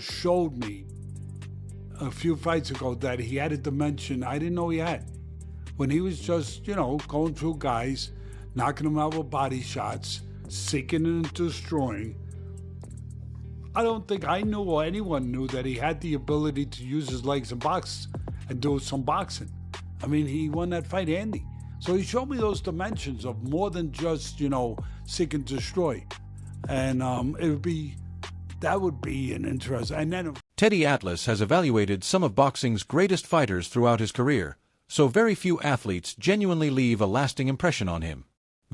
Showed me a few fights ago that he had a dimension I didn't know he had. When he was just, going through guys, knocking them out with body shots, sinking and destroying. I don't think I knew or anyone knew that he had the ability to use his legs and box and do some boxing. I mean, he won that fight handy. So he showed me those dimensions of more than just, seek and destroy. And that would be an interest. And then Teddy Atlas has evaluated some of boxing's greatest fighters throughout his career, so very few athletes genuinely leave a lasting impression on him.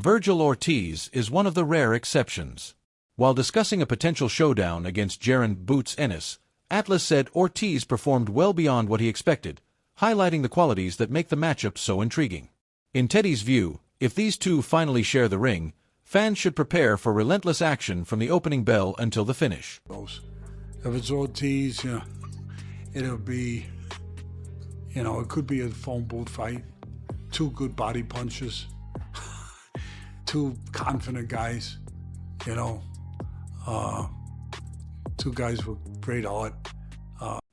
Vergil Ortiz is one of the rare exceptions. While discussing a potential showdown against Jaron Boots Ennis, Atlas said Ortiz performed well beyond what he expected, highlighting the qualities that make the matchup so intriguing. In Teddy's view, if these two finally share the ring, fans should prepare for relentless action from the opening bell until the finish. If it's Ortiz, it'll be, it could be a phone booth fight. Two good body punches. Two confident guys, two guys with great heart.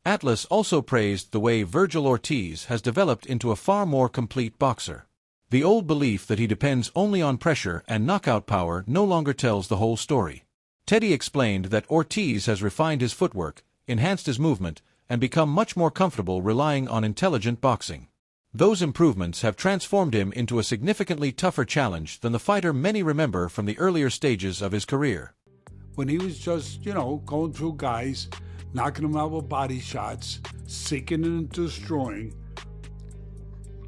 Atlas also praised the way Vergil Ortiz has developed into a far more complete boxer. The old belief that he depends only on pressure and knockout power no longer tells the whole story. Teddy explained that Ortiz has refined his footwork, enhanced his movement, and become much more comfortable relying on intelligent boxing. Those improvements have transformed him into a significantly tougher challenge than the fighter many remember from the earlier stages of his career. When he was just, going through guys, knocking them out with body shots, sinking and destroying,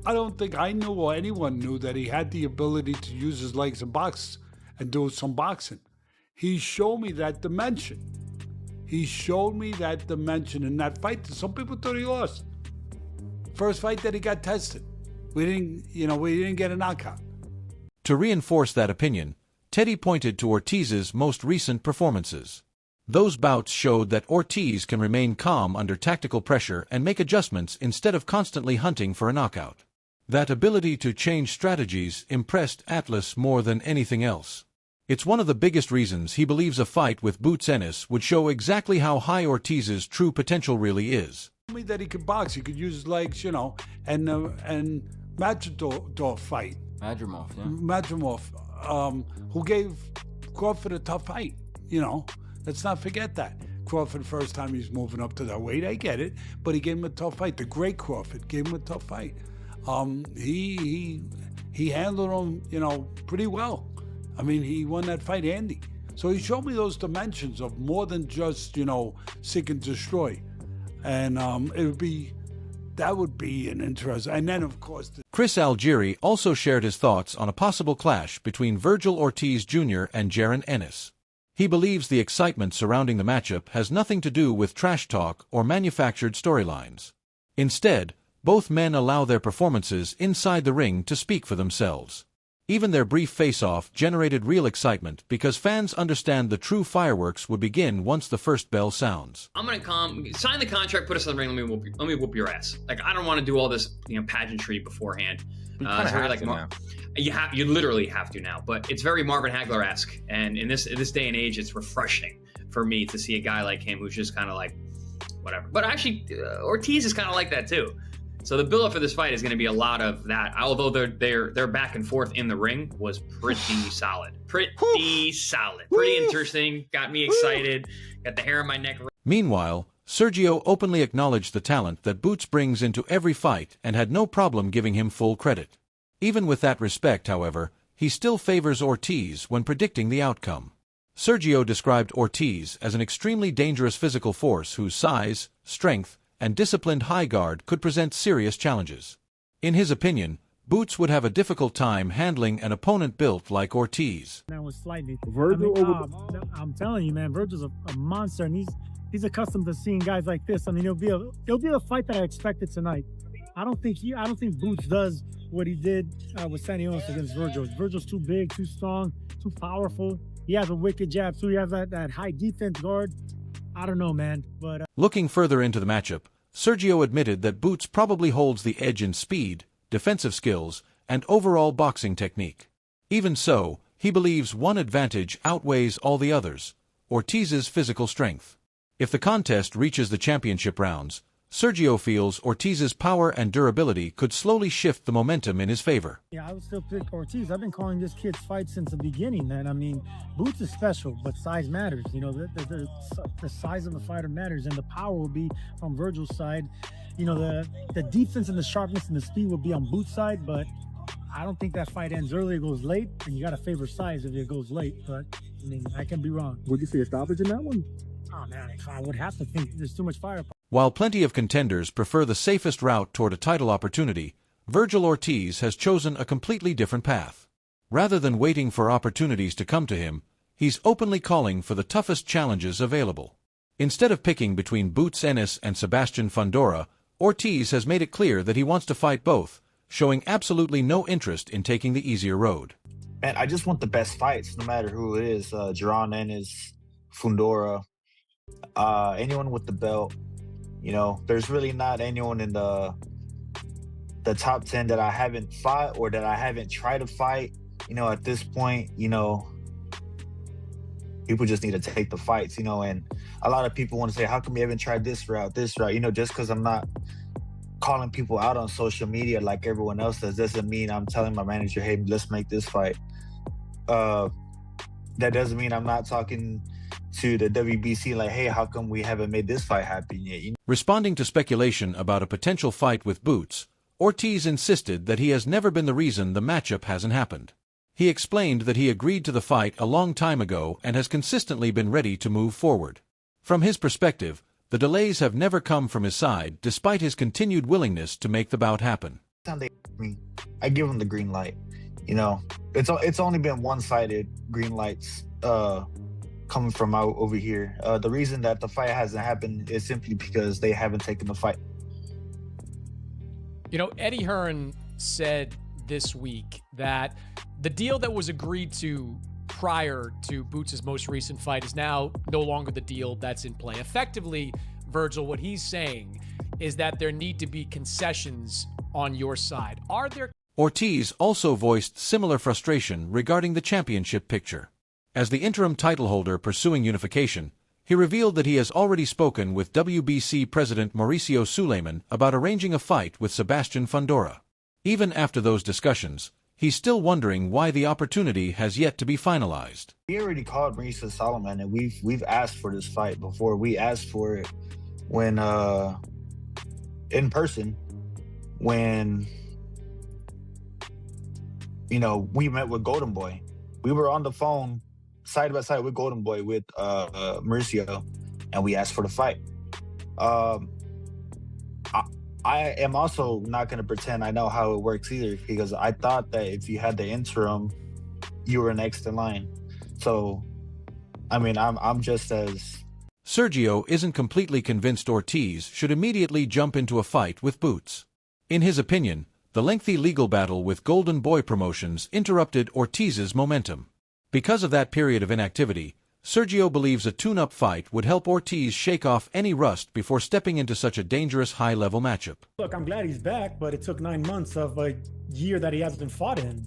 I don't think I knew or anyone knew that he had the ability to use his legs and box and do some boxing. He showed me that dimension. He showed me that dimension in that fight that some people thought he lost. First fight that he got tested. We didn't get a knockout. To reinforce that opinion, Teddy pointed to Ortiz's most recent performances. Those bouts showed that Ortiz can remain calm under tactical pressure and make adjustments instead of constantly hunting for a knockout. That ability to change strategies impressed Atlas more than anything else. It's one of the biggest reasons he believes a fight with Boots Ennis would show exactly how high Ortiz's true potential really is. He told me that he could box, he could use his legs, and Matador fight. Madrimov, who gave Crawford a tough fight, Let's not forget that. Crawford, first time he's moving up to that weight, I get it, but he gave him a tough fight. The great Crawford gave him a tough fight. He handled him, pretty well. I mean, he won that fight handy. So he showed me those dimensions of more than just, seek and destroy. And that would be an interest. And then, of course... Chris Algieri also shared his thoughts on a possible clash between Vergil Ortiz Jr. and Jaron Ennis. He believes the excitement surrounding the matchup has nothing to do with trash talk or manufactured storylines. Instead, both men allow their performances inside the ring to speak for themselves. Even their brief face-off generated real excitement because fans understand the true fireworks would begin once the first bell sounds. I'm gonna come, sign the contract, put us in the ring, let me whoop your ass. Like, I don't want to do all this, pageantry beforehand. You literally have to now, but it's very Marvin Hagler-esque, and in this day and age, it's refreshing for me to see a guy like him who's just kind of like, whatever. But actually, Ortiz is kind of like that too. So the build-up for this fight is going to be a lot of that. Although their back and forth in the ring was pretty solid, pretty interesting. Got me excited. Got the hair on my neck. Meanwhile, Sergio openly acknowledged the talent that Boots brings into every fight and had no problem giving him full credit. Even with that respect, however, he still favors Ortiz when predicting the outcome. Sergio described Ortiz as an extremely dangerous physical force whose size, strength, and disciplined high guard could present serious challenges. In his opinion, Boots would have a difficult time handling an opponent built like Ortiz. That was slightly. Vergil I'm telling you, man, Vergil's a monster, and he's accustomed to seeing guys like this. I mean, it'll be a fight that I expected tonight. I don't think Boots does what he did with Santos against Vergil. Vergil's too big, too strong, too powerful. He has a wicked jab, too. He has that high defense guard. I don't know, man. But looking further into the matchup, Sergio admitted that Boots probably holds the edge in speed, defensive skills, and overall boxing technique. Even so, he believes one advantage outweighs all the others: Ortiz's physical strength. If the contest reaches the championship rounds, Sergio feels Ortiz's power and durability could slowly shift the momentum in his favor. Yeah, I would still pick Ortiz. I've been calling this kid's fight since the beginning, man. I mean, Boots is special, but size matters. You know, the size of the fighter matters, and the power will be on Vergil's side. You know, the defense and the sharpness and the speed will be on Boots' side, but I don't think that fight ends early. It goes late, and you got to favor size if it goes late. But, I mean, I can be wrong. Would you see a stoppage in that one? Oh, man, I would have to think there's too much firepower. While plenty of contenders prefer the safest route toward a title opportunity, Vergil Ortiz has chosen a completely different path. Rather than waiting for opportunities to come to him, he's openly calling for the toughest challenges available. Instead of picking between Boots Ennis and Sebastian Fundora, Ortiz has made it clear that he wants to fight both, showing absolutely no interest in taking the easier road. Man, I just want the best fights, no matter who it is. Jaron, Ennis, Fundora, anyone with the belt. You know, there's really not anyone in the top 10 that I haven't fought or that I haven't tried to fight. You know, at this point, you know, people just need to take the fights, you know, and a lot of people want to say, how come you haven't tried this route, you know, just because I'm not calling people out on social media like everyone else does, doesn't mean I'm telling my manager, hey, let's make this fight. That doesn't mean I'm not talking to the WBC like, hey, how come we haven't made this fight happen yet? You know? Responding to speculation about a potential fight with Boots, Ortiz insisted that he has never been the reason the matchup hasn't happened. He explained that he agreed to the fight a long time ago and has consistently been ready to move forward. From his perspective, the delays have never come from his side, despite his continued willingness to make the bout happen. I give him the green light. You know, it's only been one-sided green lights coming from out over here. The reason that the fight hasn't happened is simply because they haven't taken the fight. You know, Eddie Hearn said this week that the deal that was agreed to prior to Boots' most recent fight is now no longer the deal that's in play. Effectively, Vergil, what he's saying is that there need to be concessions on your side. Are there? Ortiz also voiced similar frustration regarding the championship picture. As the interim title holder pursuing unification, he revealed that he has already spoken with WBC President Mauricio Suleiman about arranging a fight with Sebastian Fundora. Even after those discussions, he's still wondering why the opportunity has yet to be finalized. We already called Mauricio Suleiman, and we've asked for this fight before. We asked for it when in person, when you know we met with Golden Boy. We were on the phone side by side with Golden Boy with Mauricio, and we asked for the fight. I am also not going to pretend I know how it works either, because I thought that if you had the interim, you were next in line. So, I mean, I'm just as... Sergio isn't completely convinced Ortiz should immediately jump into a fight with Boots. In his opinion, the lengthy legal battle with Golden Boy Promotions interrupted Ortiz's momentum. Because of that period of inactivity, Sergio believes a tune-up fight would help Ortiz shake off any rust before stepping into such a dangerous high-level matchup. Look, I'm glad he's back, but it took 9 months of a year that he hasn't fought in.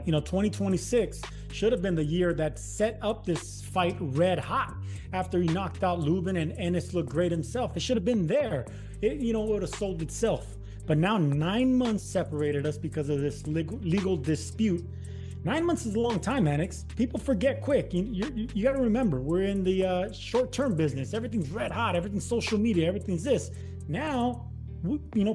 You know, 2026 should have been the year that set up this fight red hot after he knocked out Lubin and Ennis looked great himself. It should have been there. It would have sold itself. But now 9 months separated us because of this legal dispute. 9 months is a long time, Annex. People forget quick. You got to remember, we're in the short-term business. Everything's red hot. Everything's social media. Everything's this. Now,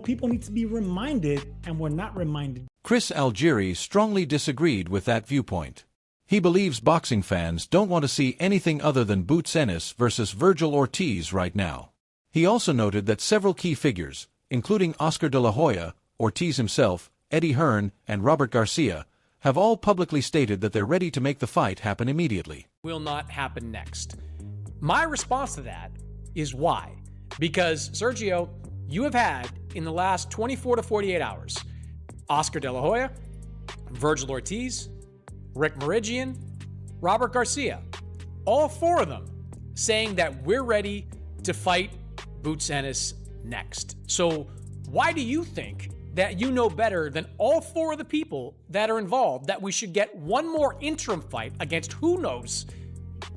people need to be reminded, and we're not reminded. Chris Algieri strongly disagreed with that viewpoint. He believes boxing fans don't want to see anything other than Boots Ennis versus Vergil Ortiz right now. He also noted that several key figures, including Oscar de la Hoya, Ortiz himself, Eddie Hearn, and Robert Garcia, have all publicly stated that they're ready to make the fight happen immediately. Will not happen next. My response to that is why? Because, Sergio, you have had, in the last 24 to 48 hours, Oscar de la Hoya, Vergil Ortiz, Rick Meridian, Robert Garcia, all four of them saying that we're ready to fight Boots Ennis next. So why do you think that you know better than all four of the people that are involved that we should get one more interim fight against who knows?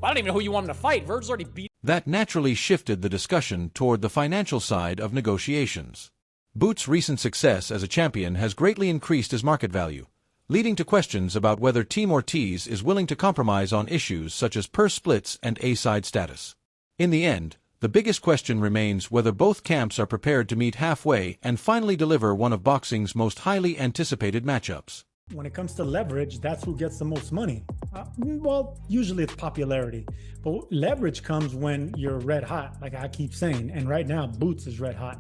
I don't even know who you want him to fight. Vergil's already beat. That naturally shifted the discussion toward the financial side of negotiations. Boots' recent success as a champion has greatly increased his market value, leading to questions about whether Team Ortiz is willing to compromise on issues such as purse splits and A-side status. In the end, the biggest question remains whether both camps are prepared to meet halfway and finally deliver one of boxing's most highly anticipated matchups. When it comes to leverage, that's who gets the most money. Well, usually it's popularity, but leverage comes when you're red hot, like I keep saying. And right now, Boots is red hot.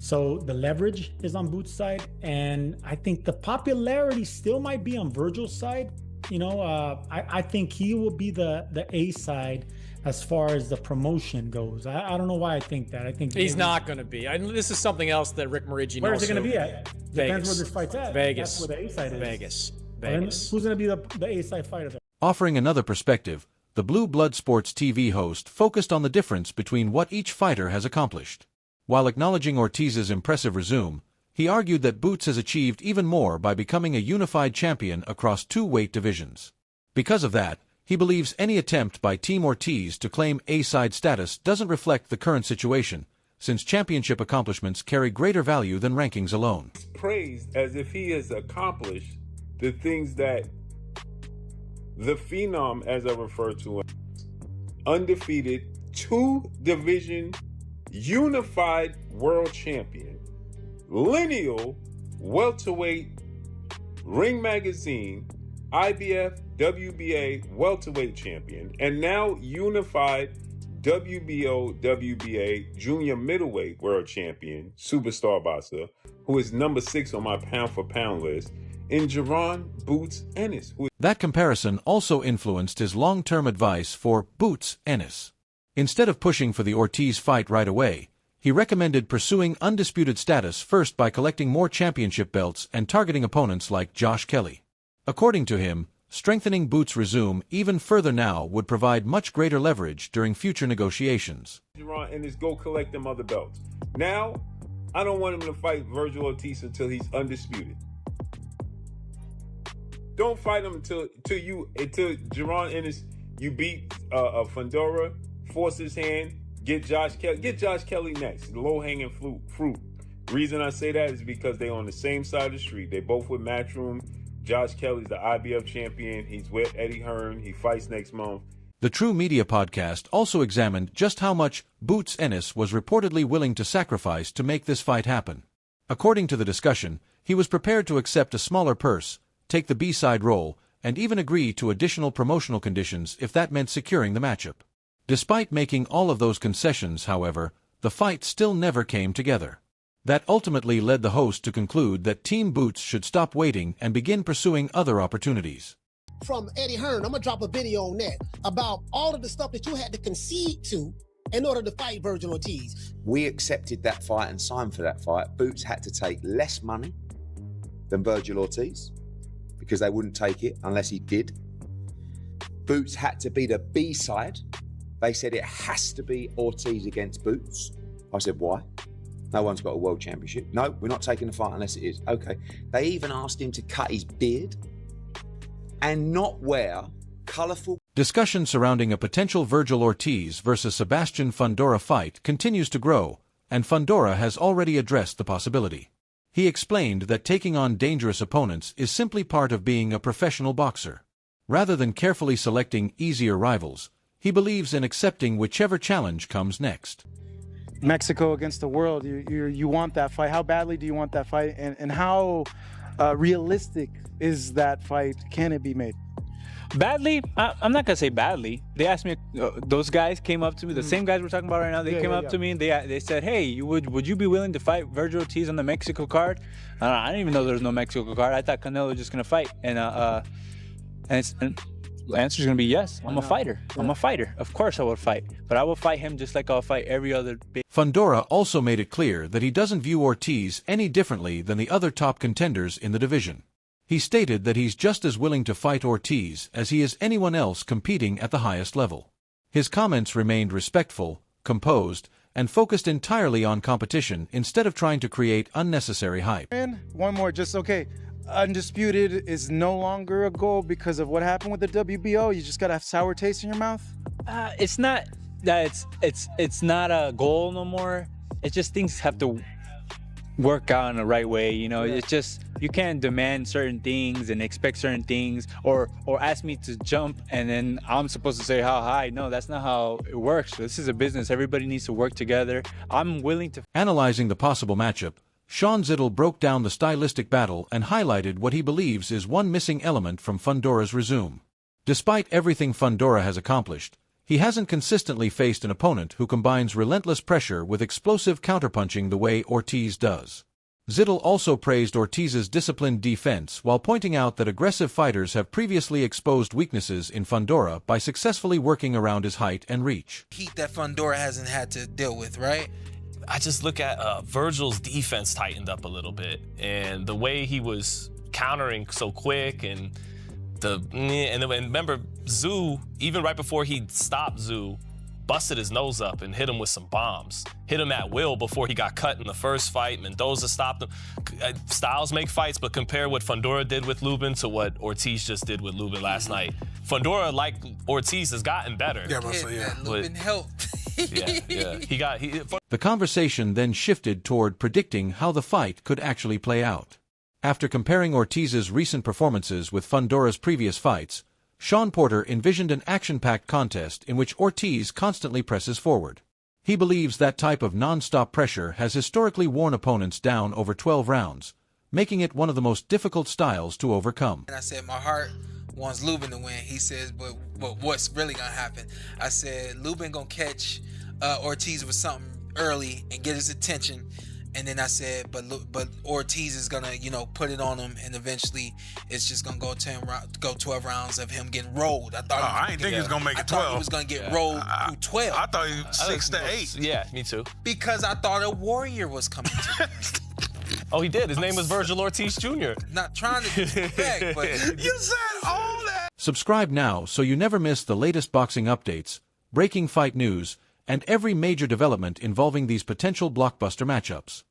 So the leverage is on Boots' side, and I think the popularity still might be on Vergil's side. You know, I think he will be the A side as far as the promotion goes. I don't know why I think that. I think he's not going to be. This is something else that Rick Morigi. Where is it going to be at? Vegas. Depends where this fight's at. Vegas. That's where the A side is. Vegas. Who's going to be the A side fighter there? Offering another perspective, the Blue Blood Sports TV host focused on the difference between what each fighter has accomplished. While acknowledging Ortiz's impressive resume, he argued that Boots has achieved even more by becoming a unified champion across 2 weight divisions. Because of that, he believes any attempt by Team Ortiz to claim A-side status doesn't reflect the current situation, since championship accomplishments carry greater value than rankings alone. He's praised as if he has accomplished the things that the Phenom, as I refer to him, undefeated 2-division unified world champion, lineal welterweight, Ring Magazine, IBF, WBA welterweight champion, and now unified WBO, WBA junior middleweight world champion, superstar boxer, who is number 6 on my pound-for-pound list, in Jaron Boots Ennis. That comparison also influenced his long-term advice for Boots Ennis. Instead of pushing for the Ortiz fight right away, he recommended pursuing undisputed status first by collecting more championship belts and targeting opponents like Josh Kelly. According to him, strengthening Boots' resume even further now would provide much greater leverage during future negotiations. Jaron Ennis, go collect them other belts. Now, I don't want him to fight Vergil Ortiz until he's undisputed. Don't fight him until Jaron Ennis, you beat Fundora, force his hand, get Josh Kelly next. Low-hanging fruit. Reason I say that is because they're on the same side of the street. They both with Matchroom. Josh Kelly's the IBF champion. He's with Eddie Hearn. He fights next month. The True Media podcast also examined just how much Boots Ennis was reportedly willing to sacrifice to make this fight happen. According to the discussion, he was prepared to accept a smaller purse, take the B-side role, and even agree to additional promotional conditions if that meant securing the matchup. Despite making all of those concessions, however, the fight still never came together. That ultimately led the host to conclude that Team Boots should stop waiting and begin pursuing other opportunities. From Eddie Hearn, I'm going to drop a video on that about all of the stuff that you had to concede to in order to fight Vergil Ortiz. We accepted that fight and signed for that fight. Boots had to take less money than Vergil Ortiz because they wouldn't take it unless he did. Boots had to be the B-side. They said it has to be Ortiz against Boots. I said, why? No one's got a world championship. No, we're not taking the fight unless it is. Okay. They even asked him to cut his beard and not wear colourful. Discussion surrounding a potential Vergil Ortiz versus Sebastian Fundora fight continues to grow, and Fundora has already addressed the possibility. He explained that taking on dangerous opponents is simply part of being a professional boxer. Rather than carefully selecting easier rivals, he believes in accepting whichever challenge comes next. Mexico against the world, you want that fight. How badly do you want that fight, and how realistic is that fight? Can it be made? Badly? I'm not gonna say badly. They asked me. Those guys came up to me. The same guys we're talking about right now. They came up to me and they said, "Hey, would you be willing to fight Vergil Ortiz on the Mexico card?" I didn't even know there was no Mexico card. I thought Canelo was just gonna fight, and the answer is gonna be yes. I'm a fighter. I'm a fighter. Of course I will fight, but I will fight him just like I'll fight every other. Fundora also made it clear that he doesn't view Ortiz any differently than the other top contenders in the division. He stated that he's just as willing to fight Ortiz as he is anyone else competing at the highest level. His comments remained respectful, composed, and focused entirely on competition instead of trying to create unnecessary hype. And one more, okay. Undisputed is no longer a goal because of what happened with the WBO. You just gotta have sour taste in your mouth. It's not that it's not a goal no more. It's just things have to work out in the right way, you know. It's just you can't demand certain things and expect certain things, or ask me to jump and then I'm supposed to say how high. No, that's not how it works. This is a business. Everybody needs to work together. I'm willing to. Analyzing the possible matchup, Sean Zittel broke down the stylistic battle and highlighted what he believes is one missing element from Fundora's resume. Despite everything Fundora has accomplished, he hasn't consistently faced an opponent who combines relentless pressure with explosive counterpunching the way Ortiz does. Zittel also praised Ortiz's disciplined defense while pointing out that aggressive fighters have previously exposed weaknesses in Fundora by successfully working around his height and reach. Heat that Fundora hasn't had to deal with, right? I just look at Vergil's defense tightened up a little bit, and the way he was countering so quick, and remember Zoo, even right before he stopped Zoo, busted his nose up and hit him with some bombs. Hit him at will before he got cut in the first fight. Mendoza stopped him. Styles make fights, but compare what Fundora did with Lubin to what Ortiz just did with Lubin last night. Fundora, like Ortiz, has gotten better. Yeah, Lubin helped. The conversation then shifted toward predicting how the fight could actually play out. After comparing Ortiz's recent performances with Fundora's previous fights, Sean Porter envisioned an action-packed contest in which Ortiz constantly presses forward. He believes that type of non-stop pressure has historically worn opponents down over 12 rounds, making it one of the most difficult styles to overcome. And I said, my heart wants Lubin to win. He says, but what's really going to happen? I said, Lubin going to catch Ortiz with something early and get his attention. And then I said, but Ortiz is gonna, put it on him, and eventually it's just gonna go 12 rounds of him getting rolled. I thought. I didn't think he was gonna make it 12. I thought he was gonna get rolled through 12. I thought he was 6 to 8. Yeah, me too. Because I thought a warrior was coming to me. Oh, he did. His name was Vergil Ortiz Jr. Not trying to disrespect, but you said all that. Subscribe now so you never miss the latest boxing updates, breaking fight news, and every major development involving these potential blockbuster matchups.